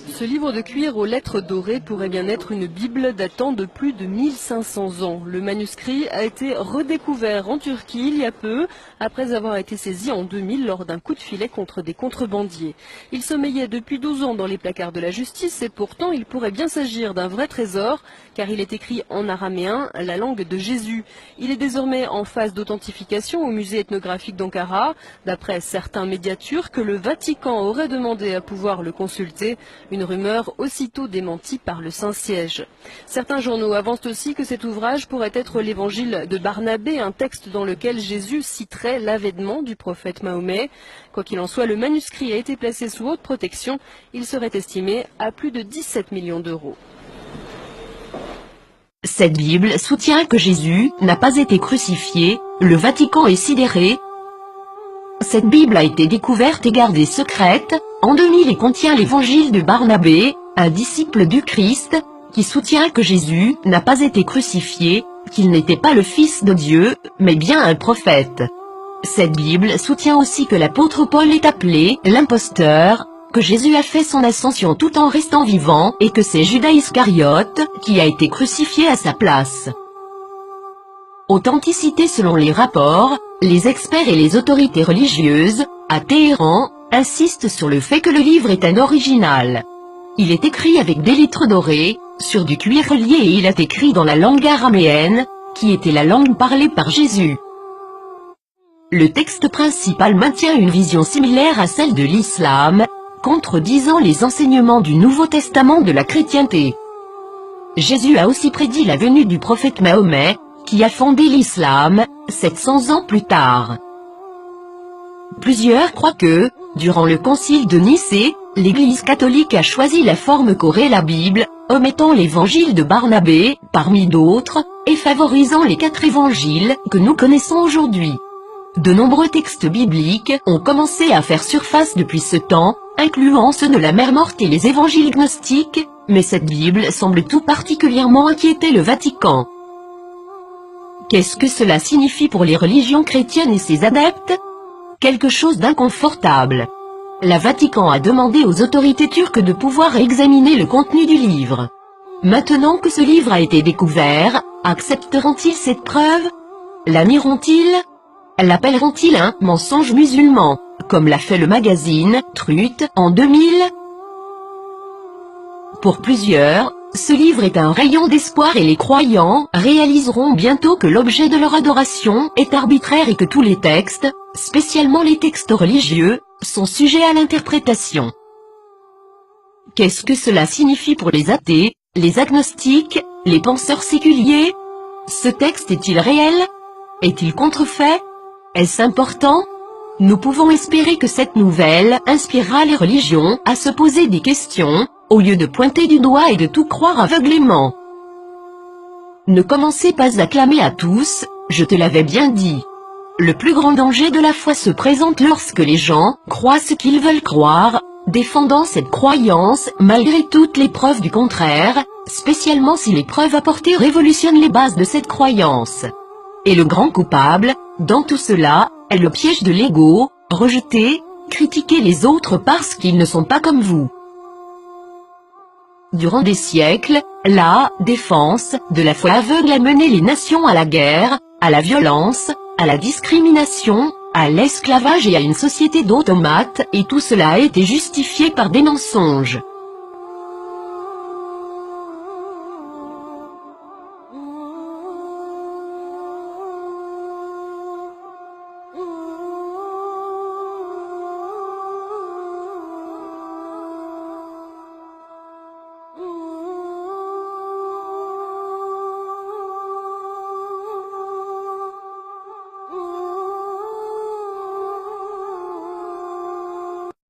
Ce livre de cuir aux lettres dorées pourrait bien être une Bible datant de plus de 1500 ans. Le manuscrit a été redécouvert en Turquie il y a peu, après avoir été saisi en 2000 lors d'un coup de filet contre des contrebandiers. Il sommeillait depuis 12 ans dans les placards de la justice et pourtant il pourrait bien s'agir d'un vrai trésor, car il est écrit en araméen, la langue de Jésus. Il est désormais en phase d'authentification au musée ethnographique d'Ankara. D'après certains médias turcs, le Vatican aurait demandé à pouvoir le consulter. Une rumeur aussitôt démentie par le Saint-Siège. Certains journaux avancent aussi que cet ouvrage pourrait être l'évangile de Barnabé, un texte dans lequel Jésus citerait l'avènement du prophète Mahomet. Quoi qu'il en soit, le manuscrit a été placé sous haute protection. Il serait estimé à plus de 17 millions d'euros. Cette Bible soutient que Jésus n'a pas été crucifié, le Vatican est sidéré. Cette Bible a été découverte et gardée secrète en 2000 et contient l'évangile de Barnabé, un disciple du Christ, qui soutient que Jésus n'a pas été crucifié, qu'il n'était pas le Fils de Dieu, mais bien un prophète. Cette Bible soutient aussi que l'apôtre Paul est appelé l'imposteur, que Jésus a fait son ascension tout en restant vivant et que c'est Judas Iscariote qui a été crucifié à sa place. Authenticité selon les rapports, les experts et les autorités religieuses, à Téhéran, insistent sur le fait que le livre est un original. Il est écrit avec des lettres dorées, sur du cuir relié et il est écrit dans la langue araméenne, qui était la langue parlée par Jésus. Le texte principal maintient une vision similaire à celle de l'islam, contredisant les enseignements du Nouveau Testament de la chrétienté. Jésus a aussi prédit la venue du prophète Mahomet, qui a fondé l'islam, 700 ans plus tard. Plusieurs croient que, durant le concile de Nicée, l'Église catholique a choisi la forme qu'aurait la Bible, omettant l'évangile de Barnabé, parmi d'autres, et favorisant les 4 évangiles que nous connaissons aujourd'hui. De nombreux textes bibliques ont commencé à faire surface depuis ce temps, incluant ceux de la Mère morte et les évangiles gnostiques, mais cette Bible semble tout particulièrement inquiéter le Vatican. Qu'est-ce que cela signifie pour les religions chrétiennes et ses adeptes? Quelque chose d'inconfortable. Le Vatican a demandé aux autorités turques de pouvoir examiner le contenu du livre. Maintenant que ce livre a été découvert, accepteront-ils cette preuve? La nieront-ils? L'appelleront-ils un mensonge musulman, comme l'a fait le magazine Truth en 2000? Pour plusieurs, ce livre est un rayon d'espoir et les croyants réaliseront bientôt que l'objet de leur adoration est arbitraire et que tous les textes, spécialement les textes religieux, sont sujets à l'interprétation. Qu'est-ce que cela signifie pour les athées, les agnostiques, les penseurs séculiers? Ce texte est-il réel? Est-il contrefait? Est-ce important? Nous pouvons espérer que cette nouvelle inspirera les religions à se poser des questions, au lieu de pointer du doigt et de tout croire aveuglément. Ne commencez pas à clamer à tous, je te l'avais bien dit. Le plus grand danger de la foi se présente lorsque les gens croient ce qu'ils veulent croire, défendant cette croyance malgré toutes les preuves du contraire, spécialement si les preuves apportées révolutionnent les bases de cette croyance. Et le grand coupable, dans tout cela, est le piège de l'ego, rejeter, critiquer les autres parce qu'ils ne sont pas comme vous. Durant des siècles, la défense de la foi aveugle a mené les nations à la guerre, à la violence, à la discrimination, à l'esclavage et à une société d'automates, et tout cela a été justifié par des mensonges.